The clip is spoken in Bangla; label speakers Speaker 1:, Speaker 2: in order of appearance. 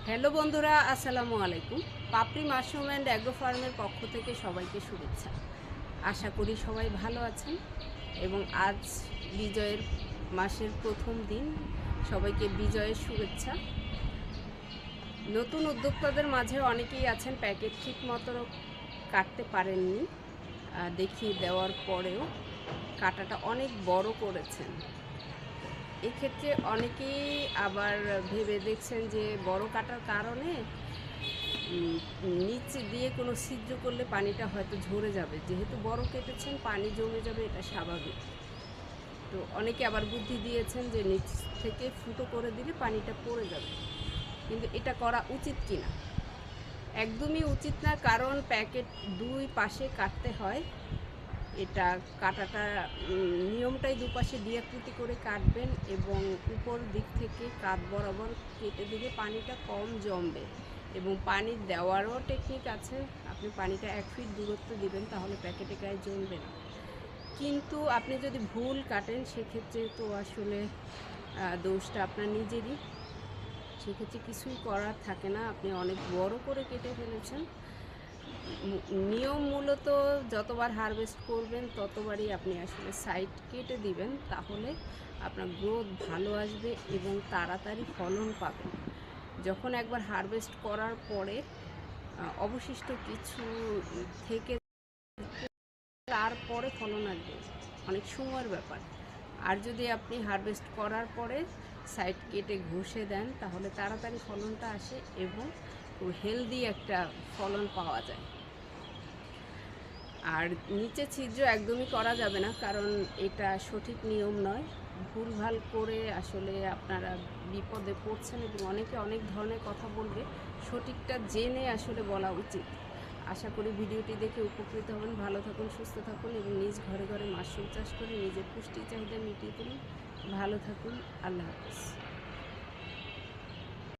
Speaker 1: হ্যালো বন্ধুরা, আসসালামু আলাইকুম। পাপড়ি মাশরুম অ্যান্ড অ্যাগ্রো ফার্মের পক্ষ থেকে সবাইকে শুভেচ্ছা। আশা করি সবাই ভালো আছেন এবং আজ বিজয়ের মাসের প্রথম দিন। সবাইকে বিজয়ের শুভেচ্ছা। নতুন উদ্যোক্তাদের মাঝে অনেকেই আছেন প্যাকেট ঠিক মতো কাটতে পারেননি, দেখিয়ে দেওয়ার পরেও কাটাটা অনেক বড় করেছেন। এক্ষেত্রে অনেকেই আবার ভেবে দেখছেন যে বড় কাটার কারণে নিচে দিয়ে কোনো ছিদ্র করলে পানিটা হয়তো ঝরে যাবে, যেহেতু বড় কেটেছেন পানি জমে যাবে, এটা স্বাভাবিক। তো অনেকে আবার বুদ্ধি দিয়েছেন যে নিচ থেকে ফুটো করে দিলে পানিটা পড়ে যাবে, কিন্তু এটা করা উচিত কি না? একদমই উচিত না, কারণ প্যাকেট দুই পাশে কাটতে হয়। এটা কাটাটা নিয়মটাই দুপাশে দ্বিআকৃতি করে কাটবেন এবং উপর দিক থেকে কাঁধ বরাবর কেটে দিলে পানিটা কম জমবে। এবং পানি দেওয়ারও টেকনিক আছে, আপনি পানিটা 1 ফিট দূরত্ব দিবেন, তাহলে প্যাকেটে গায়ে জমবে না। কিন্তু আপনি যদি ভুল কাটেন সেক্ষেত্রে তো আসলে দোষটা আপনার নিজেরই, সেক্ষেত্রে কিছুই করার থাকে না। আপনি অনেক বড় করে কেটে ফেলেছেন। নিয়ম মূলত যতবার হারভেস্ট করবেন ততবারই আপনি আসলে সাইড কেটে দিবেন, তাহলে আপনার গ্রোথ ভালো আসবে এবং তাড়াতাড়ি ফলন পাবেন। যখন একবার হারভেস্ট করার পরে অবশিষ্ট কিছু থেকে তারপরে ফলন আসবে, অনেক সময়ের ব্যাপার। আর যদি আপনি হারভেস্ট করার পরে সাইড কেটে ঘষে দেন, তাহলে তাড়াতাড়ি ফলনটা আসে এবং খুব হেলদি একটা ফলন পাওয়া যায়। আর নিচে ছিদ্র একদমই করা যাবে না, কারণ এটা সঠিক নিয়ম নয়। ভুলভাল করে আসলে আপনারা বিপদে পড়ছেন এবং অনেকে অনেক ধরনের কথা বলবে, সঠিকটা জেনে আসলে বলা উচিত। আশা করি ভিডিওটি দেখে উপকৃত হবেন। ভালো থাকুন, সুস্থ থাকুন এবং নিজ ঘরে ঘরে মাশরুম চাষ করে নিজের পুষ্টি চাহিদা মিটিয়ে তুলুন। ভালো থাকুন, আল্লাহ হাফেজ।